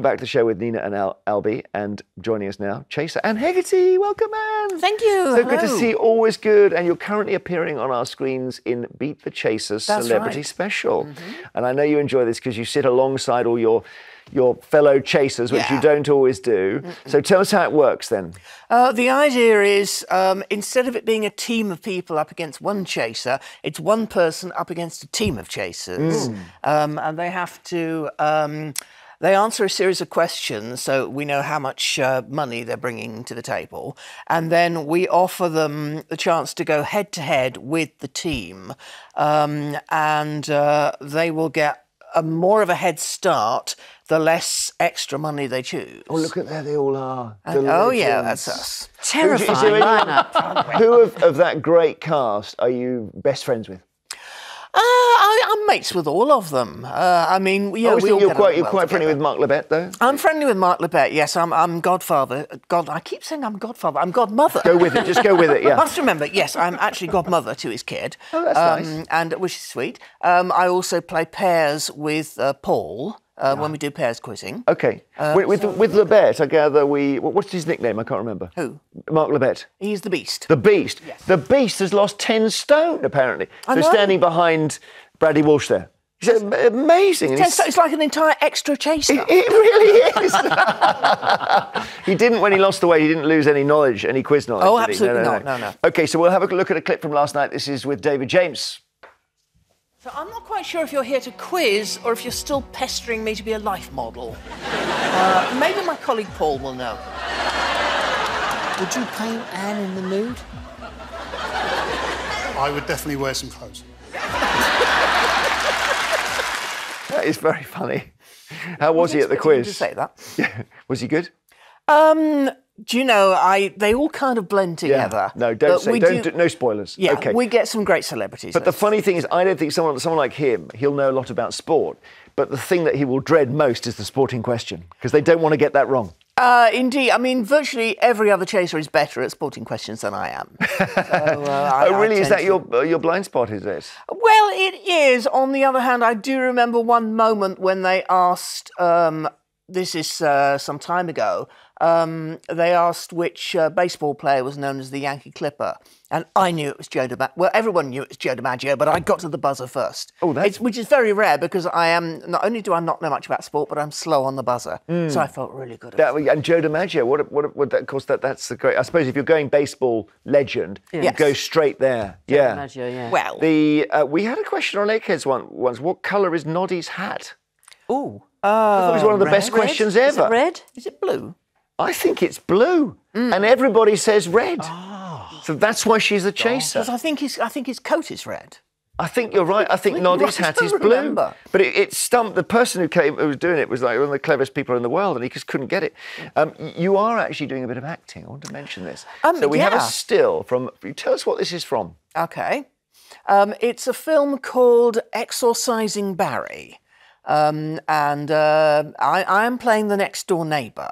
Welcome back to the show with Nina and Albie, and joining us now, Chaser Anne Hegerty. Welcome, Anne. Thank you. So good to see you. Always good. And you're currently appearing on our screens in Beat the Chaser's Celebrity Special. And I know you enjoy this because you sit alongside all your fellow chasers, which you don't always do. So tell us how it works then. The idea is, instead of it being a team of people up against one chaser, it's one person up against a team of chasers. And they have to... they answer a series of questions, so we know how much money they're bringing to the table. And then we offer them the chance to go head-to-head with the team. And they will get more of a head start the less extra money they choose. Oh, look at there they all are. Oh, yeah, that's us. Terrifying lineup. Who of that great cast are you best friends with? I'm mates with all of them. I mean, yeah, we all you're quite friendly with Mark Lebet, though? I'm friendly with Mark Lebet, yes. I'm godfather. I keep saying I'm godfather. I'm godmother. Go with it. Just go with it, yeah. Must remember, yes, I'm actually godmother to his kid. Oh, that's nice. And which is sweet. I also play pairs with Paul. When we do pairs quizzing. Okay. With Lebet, I gather what's his nickname? I can't remember. Who? Mark Lebet. He's the Beast. The Beast. Yes. The Beast has lost 10 stone, apparently. So standing behind Bradley Walsh there. He's amazing. It's like an entire extra chaser. It really is. He didn't, when he lost the weight, he didn't lose any knowledge, any quiz knowledge. Oh, absolutely no. Okay, so we'll have a look at a clip from last night. This is with David James. So I'm not quite sure if you're here to quiz or if you're still pestering me to be a life model. Maybe my colleague Paul will know. Would you paint Anne in the nude? I would definitely wear some clothes. That is very funny. How was he at the quiz? To say that. Yeah. Was he good? Do you know, they all kind of blend together. Yeah. No, no spoilers. Yeah, okay. We get some great celebrities. But the funny thing is, I don't think someone like him, he'll know a lot about sport, but the thing that he will dread most is the sporting question, because they don't want to get that wrong. Indeed. I mean, virtually every other chaser is better at sporting questions than I am. So, really? Is that your blind spot, is it? Well, it is. On the other hand, I do remember one moment when they asked, this is some time ago, they asked which baseball player was known as the Yankee Clipper. And I knew it was Joe DiMaggio. Well, everyone knew it was Joe DiMaggio, but I got to the buzzer first. Oh, which is very rare because not only do I not know much about sport, but I'm slow on the buzzer. So I felt really good at it. And Joe DiMaggio, of course, that's the great... I suppose if you're going baseball legend, you go straight there. Joe DiMaggio, yeah. Well... we had a question on Eggheads once. What colour is Noddy's hat? Ooh. I thought it was one of the best questions ever. Is it red? Is it blue? I think it's blue. And everybody says red. So that's why she's a chaser. Because I think his coat is red. I think you're right. I think Noddy's hat is blue. But it stumped the person who was doing it was like one of the cleverest people in the world, and he just couldn't get it. You are actually doing a bit of acting. I want to mention this. So we have a still from... Tell us what this is from. Okay. It's a film called Exorcising Barry. I am playing the next door neighbour.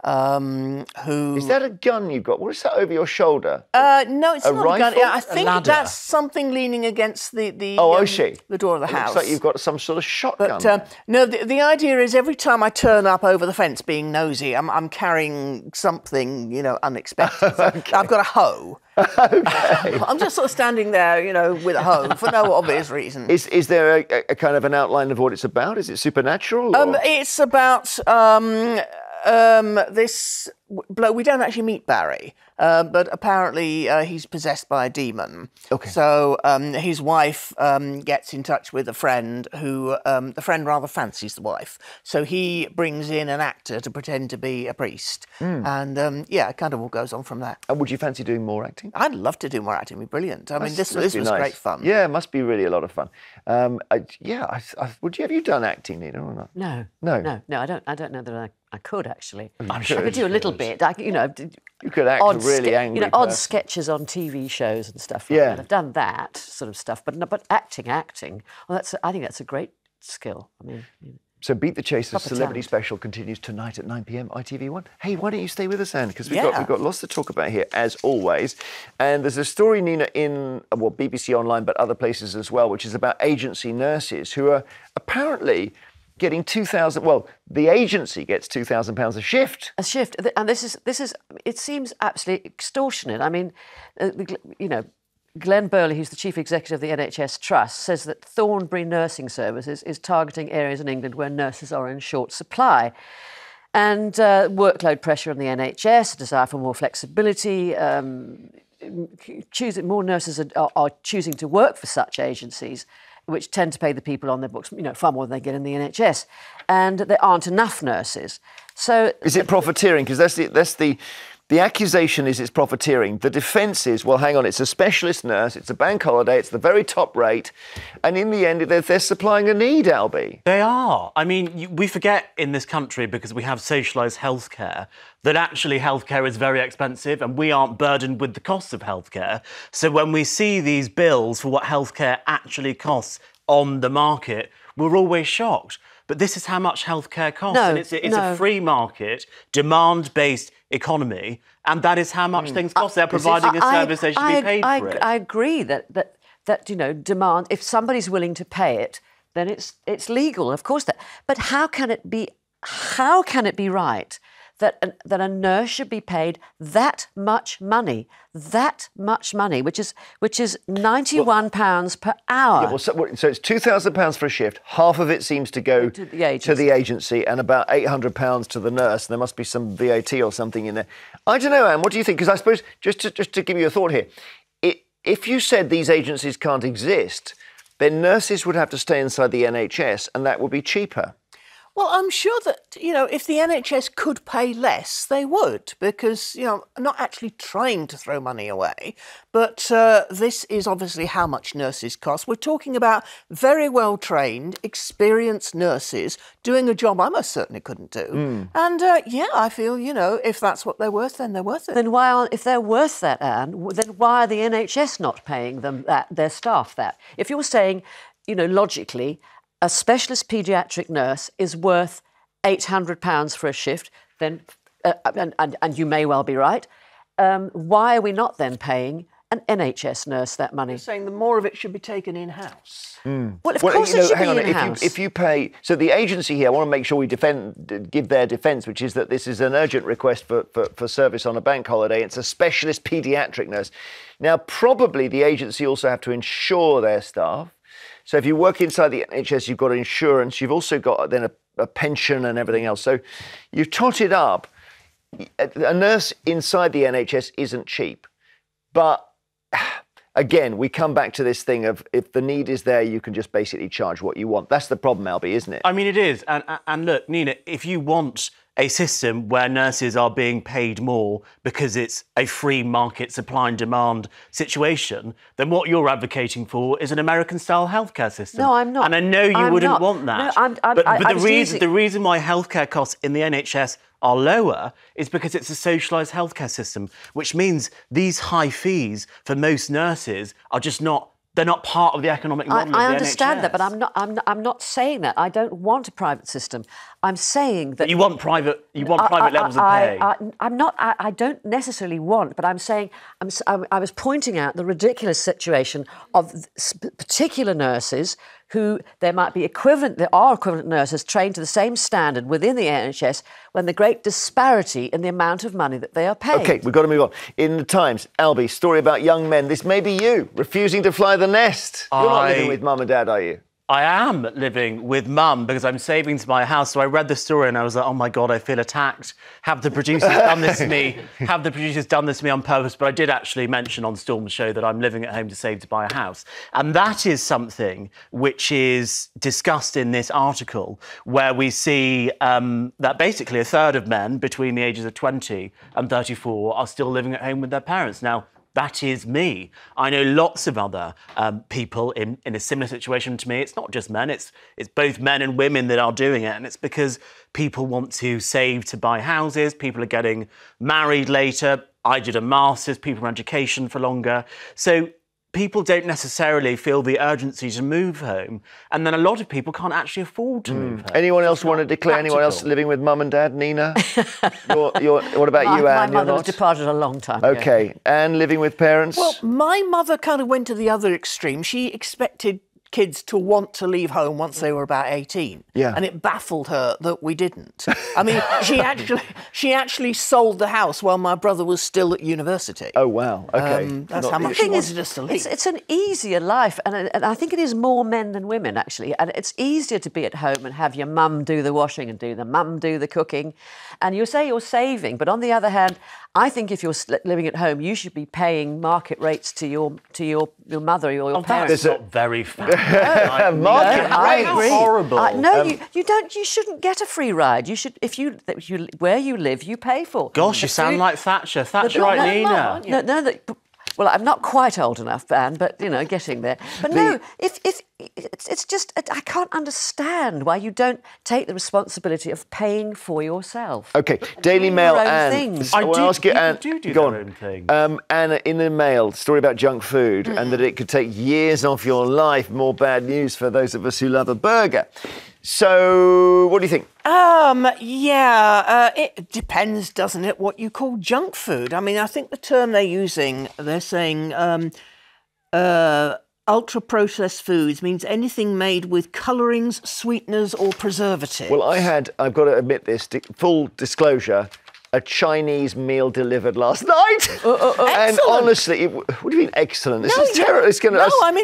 Who... Is that a gun you've got? What is that over your shoulder? No, it's not rifle? a gun. Yeah, I think that's something leaning against the I see. The door of the house. Looks like you've got some sort of shotgun. But no, the idea is every time I turn up over the fence being nosy, I'm carrying something, unexpected. Okay. I've got a hoe. Okay. I'm just sort of standing there, with a hoe for no obvious reason. Is there a kind of an outline of what it's about? Is it supernatural? It's about this bloke. We don't actually meet Barry, but apparently he's possessed by a demon. Okay. So his wife gets in touch with a friend who, the friend rather fancies the wife. So he brings in an actor to pretend to be a priest. And it kind of all goes on from that. And would you fancy doing more acting? I'd love to do more acting. It'd be brilliant. I mean, this was nice. Great fun. Yeah, it must be really a lot of fun. Have you done acting, Nina, or not? No. No? No, I don't know that I could, actually. I'm sure I could do a little bit. You could act a really angry odd person. sketches on TV shows and stuff like that. I've done that sort of stuff, but acting. Well, I think that's a great skill. I mean, So Beat the Chaser's Celebrity talent. Special continues tonight at 9 p.m. ITV1. Hey, why don't you stay with us, Anne? Because we've got lots to talk about here, as always. And there's a story, Nina, in BBC Online, but other places as well, which is about agency nurses who are apparently getting 2,000. Well, the agency gets £2,000 a shift. A shift, and this is. It seems absolutely extortionate. I mean, you know, Glenn Burley, who's the chief executive of the NHS Trust, says that Thornbury Nursing Services is targeting areas in England where nurses are in short supply. And workload pressure on the NHS, a desire for more flexibility, more nurses are choosing to work for such agencies, which tend to pay the people on their books, you know, far more than they get in the NHS. And there aren't enough nurses. So is it profiteering? Because that's the accusation is it's profiteering. The defence is, well, hang on, it's a specialist nurse, it's a bank holiday, it's the very top rate, and in the end, they're supplying a need, Albie. They are. I mean, we forget in this country, because we have socialised healthcare, that actually healthcare is very expensive and we aren't burdened with the costs of healthcare. So when we see these bills for what healthcare actually costs on the market, we're always shocked. But this is how much healthcare costs. No, and it's a free market, demand-based economy, and that is how much things cost. They're providing a service, they should be paid for it. I agree that you know, demand, if somebody's willing to pay it, then it's legal, of course. But how can it be right that a nurse should be paid that much money, which is £91 per hour? Yeah, well, so it's £2,000 for a shift. Half of it seems to go to the agency, and about £800 to the nurse. There must be some VAT or something in there. I don't know, Anne. What do you think? Because I suppose just to give you a thought here, if you said these agencies can't exist, then nurses would have to stay inside the NHS, and that would be cheaper. Well, I'm sure that, you know, if the NHS could pay less, they would, because, you know, I'm not actually trying to throw money away, but this is obviously how much nurses cost. We're talking about very well-trained, experienced nurses doing a job I most certainly couldn't do. And, yeah, I feel, you know, if that's what they're worth, then they're worth it. Then if they're worth that, Anne, then why are the NHS not paying them their staff that? If you're saying, you know, logically, a specialist paediatric nurse is worth £800 for a shift, then, and you may well be right, why are we not then paying an NHS nurse that money? You're saying the more of it should be taken in-house. Well, of course it should be in-house. If you pay... So the agency here, I want to make sure we give their defence, which is that this is an urgent request for service on a bank holiday. It's a specialist paediatric nurse. Now, probably the agency also have to insure their staff. So if you work inside the NHS, you've got insurance, you've also got then a pension and everything else. So you tot it up. A nurse inside the NHS isn't cheap. But again, we come back to this thing of if the need is there, you can just basically charge what you want. That's the problem, Albie, isn't it? I mean, it is. And look, Nina, if you want a system where nurses are being paid more because it's a free market supply and demand situation, then what you're advocating for is an American-style healthcare system. No, I'm not. And I know you wouldn't want that. No, but the reason why healthcare costs in the NHS are lower is because it's a socialised healthcare system, which means these high fees for most nurses are just not... They're not part of the economic model of the NHS. I understand that, but I'm not saying that. I don't want a private system. I'm saying that... But you want private levels of pay. I don't necessarily want, but I'm saying... I was pointing out the ridiculous situation of particular nurses who there are equivalent nurses trained to the same standard within the NHS when the great disparity in the amount of money that they are paid. OK, we've got to move on. In the Times, Albie, story about young men. This may be you, refusing to fly the nest. You're not living with mum and dad, are you? I am living with mum because I'm saving to buy a house. So I read the story and I was like, oh, my God, I feel attacked. Have the producers done this to me? Have the producers done this to me on purpose? But I did actually mention on Storm's show that I'm living at home to save to buy a house. And that is something which is discussed in this article where we see that basically a third of men between the ages of 20 and 34 are still living at home with their parents. Now, that is me. I know lots of other people in a similar situation to me. It's not just men, it's both men and women that are doing it. And it's because people want to save to buy houses, people are getting married later. I did a master's, people are in education for longer. So people don't necessarily feel the urgency to move home. And then a lot of people can't actually afford to move home. Anyone else want to declare? Practical. Anyone else living with mum and dad? Nina? What about you, Anne? My mother was departed a long time ago. OK. Anne, living with parents? Well, my mother kind of went to the other extreme. She expected kids to want to leave home once they were about 18. Yeah. And it baffled her that we didn't. I mean, she actually sold the house while my brother was still at university. Oh, wow. Okay. That's how much she wanted us to leave. It's an easier life, and I think it is more men than women, actually. And it's easier to be at home and have your mum do the washing and the mum do the cooking. And you say you're saving, but on the other hand, I think if you're living at home, you should be paying market rates to your mother or your parents. That's not very fair. Market rates. I agree. Horrible. No, you don't. You shouldn't get a free ride. You should, if you where you live, you pay for. Gosh, you sound like Thatcher. Thatcherite Nina. No. Well, I'm not quite old enough, Anne, but, getting there. But no, if it's just, I can't understand why you don't take the responsibility of paying for yourself. Okay, Daily Mail, your own Anne. things. I want to ask you, Anne. do go their on. own thing. Anne, in the Mail, story about junk food and that it could take years off your life. More bad news for those of us who love a burger. So, what do you think? It depends, doesn't it, what you call junk food? I mean, I think the term they're saying ultra-processed foods means anything made with colourings, sweeteners or preservatives. Well, I've got to admit this, full disclosure, a Chinese meal delivered last night. And honestly, what do you mean excellent? This is terrible.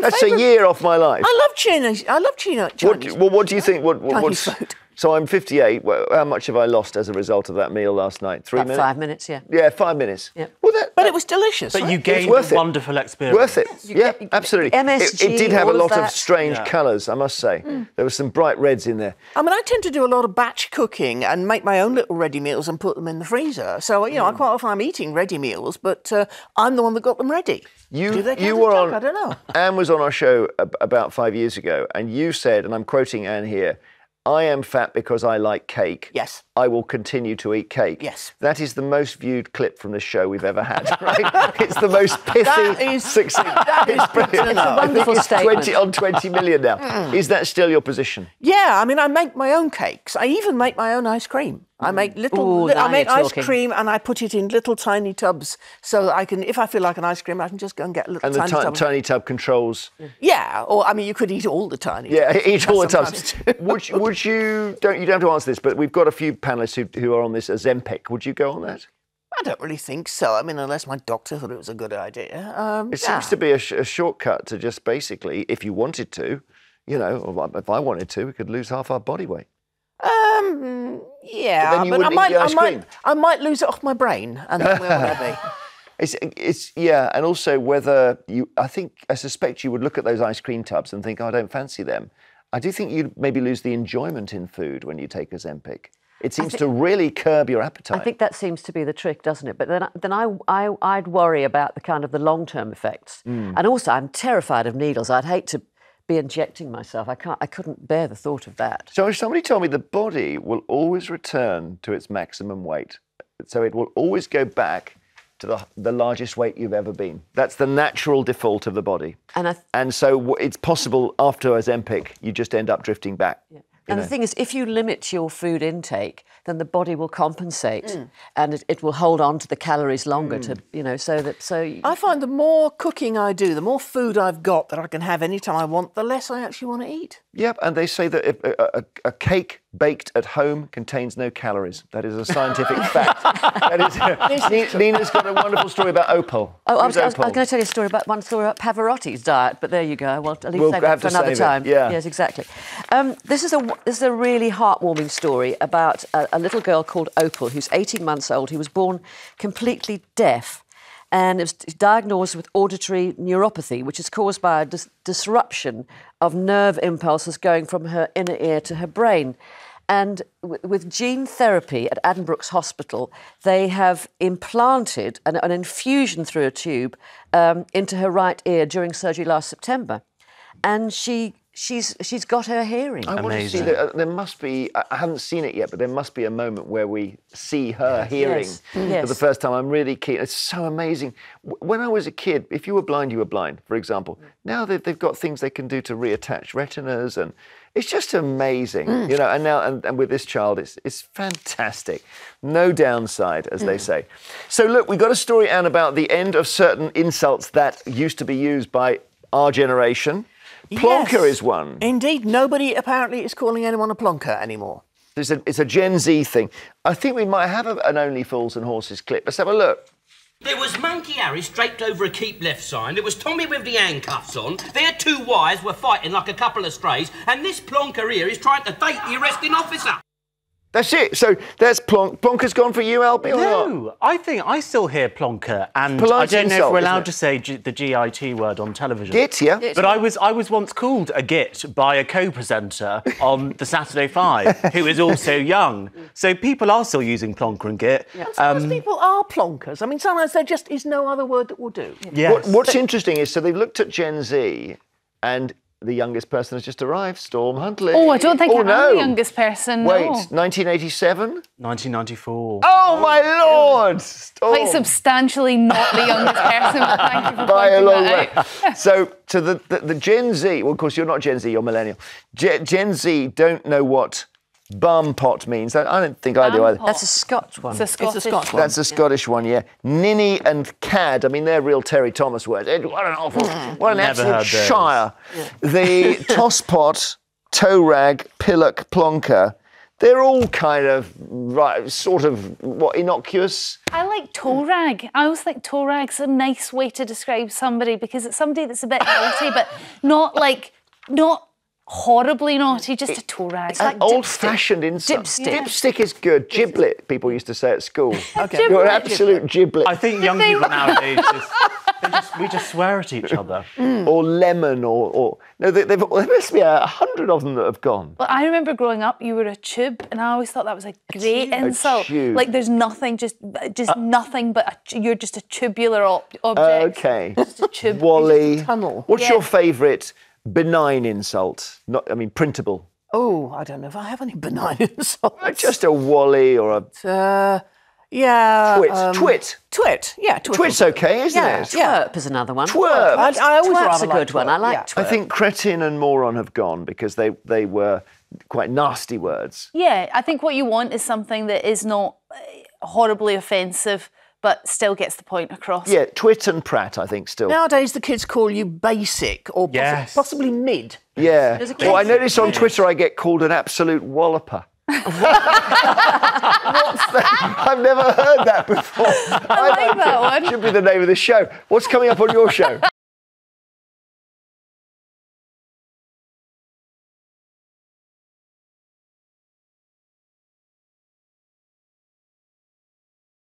That's a year off my life. I love Chinese. Chinese. What do you think? Chinese food. So I'm 58. How much have I lost as a result of that meal last night? 3 minutes? 5 minutes, yeah. Yeah, 5 minutes. Yep. Well, But it was delicious. But you It's gained worth a it. wonderful experience. Worth it. Yeah, absolutely. MSG, it did have a all of lot of that. strange colours, I must say. There were some bright reds in there. I mean, I tend to do a lot of batch cooking and make my own little ready meals and put them in the freezer. So, I quite often I'm eating ready meals, but I'm the one that got them ready. Do they count as junk? I don't know. Anne was on our show about 5 years ago, and you said, and I'm quoting Anne here, I am fat because I like cake. Yes. I will continue to eat cake. Yes. That is the most viewed clip from the show we've ever had, right? It's the most pithy, succinct. It's brilliant. It's a wonderful I think statement. It's 20 million now. Is that still your position? Yeah, I mean, I make my own cakes. I even make my own ice cream. I make I make ice cream and I put it in little tiny tubs so that I can, if I feel like an ice cream, I can just go and get a little tiny tub. And the tiny tub controls. Yeah, or I mean, you could eat all the tiny. Yeah, tubs. eat all the tubs. Sometimes. Would you? You don't have to answer this, but we've got a few panelists who are on this Ozempic. Would you go on that? I don't really think so. I mean, unless my doctor thought it was a good idea. It seems to be a shortcut to just basically, if you wanted to, or if I wanted to, we could lose half our body weight. Yeah, But then you wouldn't eat the ice cream. I might lose it off my brain, and then where would I be? And also whether I suspect you would look at those ice cream tubs and think, I don't fancy them. I do think you'd maybe lose the enjoyment in food when you take Ozempic. It seems to really curb your appetite. I think that seems to be the trick, doesn't it? But then I'd worry about the long-term effects. And also, I'm terrified of needles. I'd hate to be injecting myself. I couldn't bear the thought of that. So somebody told me the body will always return to its maximum weight. So it will always go back to the largest weight you've ever been. That's the natural default of the body. And so it's possible after Ozempic, you just end up drifting back. Yeah. And the thing is, if you limit your food intake, then the body will compensate, and it will hold on to the calories longer. I find the more cooking I do, the more food I've got that I can have any time I want, the less I actually want to eat. Yep, and they say that if a cake baked at home contains no calories. That is a scientific fact. Nina's got a wonderful story about opal. Oh, I was going to tell you one story about Pavarotti's diet, but there you go. Well, I'll leave that for another time. Yeah. Yes, exactly. This is a really heartwarming story about a little girl called Opal, who's 18 months old, who was born completely deaf and is diagnosed with auditory neuropathy, which is caused by a disruption of nerve impulses going from her inner ear to her brain. And with gene therapy at Addenbrooke's Hospital, they have implanted an infusion through a tube into her right ear during surgery last September. And she's got her hearing. I want to see that. There must be, I haven't seen it yet, but there must be a moment where we see her hearing for the first time. I'm really keen. It's so amazing. When I was a kid, if you were blind, you were blind, for example. Now they've got things they can do to reattach retinas, and it's just amazing, And now, and with this child, it's fantastic. No downside, as they say. So look, we've got a story, Anne, about the end of certain insults that used to be used by our generation. Plonker is one. Indeed, nobody apparently is calling anyone a plonker anymore. It's a Gen Z thing. I think we might have an Only Fools and Horses clip. Let's have a look. There was Monkey Harry draped over a keep left sign. There was Tommy with the handcuffs on. Their two wives were fighting like a couple of strays. And this plonker here is trying to date the arresting officer. That's it. So that's Plonker's gone for you, Albie, or not? No, I think I still hear plonker, and Polite I don't know if insult, we're isn't allowed it? to say the GIT word on television. Git, yeah. But I was once called a git by a co-presenter on the Saturday 5 who is also young. So people are still using plonker and git. Yeah. Sometimes people are plonkers. I mean, sometimes there just is no other word that will do. Yes. What's interesting is, so they've looked at Gen Z, and the youngest person has just arrived, Storm Huntley. Oh, I don't think I'm no. the youngest person. Wait, no. 1987? 1994. Oh, my Lord! Storm. Quite substantially not the youngest person, but thank you for By a pointing long that way. out. So, to the Gen Z, well, of course, you're not Gen Z, you're millennial. Gen Z don't know what bum pot means. I don't think I do either. That's a Scotch one. It's a Scottish. Scotch one. That's a Scottish one, yeah. Ninny and cad, I mean, they're real Terry Thomas words. What an awful, what an Never absolute heard those. shire. The tosspot, toe rag, pillock, plonker, they're all kind of, right, sort of, what, innocuous? I like toe rag. I always think toe rag's a nice way to describe somebody because it's somebody that's a bit naughty, but not horribly naughty, just a toe rag. It's like Old-fashioned insult. Dipstick. Dipstick is good. Giblet, people used to say at school. Okay. You're an Giblet. absolute giblet. I think young people nowadays we just swear at each other. Or lemon, or no, there must be 100 of them that have gone. But I remember growing up, you were a tube, and I always thought that was a great insult. tube. Like there's nothing, just nothing, but you're just a tubular object. Okay. Just a tube. Wally. tunnel. What's Yeah. your favourite benign insult? Printable. Oh, I don't know if I have any benign insults. Just a Wally or a Yeah. twit. Twit. Yeah, twit. Twit's okay, isn't Yeah, it? yeah. Twerp is another one. Twerp. I always Twerp's rather a good one. I like yeah. twerp. I think cretin and moron have gone because they were quite nasty words. Yeah, I think what you want is something that is not horribly offensive, but still gets the point across. Yeah, twit and prat, I think, still. Nowadays, the kids call you basic or Yes. possibly mid. Yeah. There's a Well, I case- notice on Twitter I get called an absolute walloper. What's that? I've never heard that before. I like that one. Should be the name of the show. What's coming up on your show?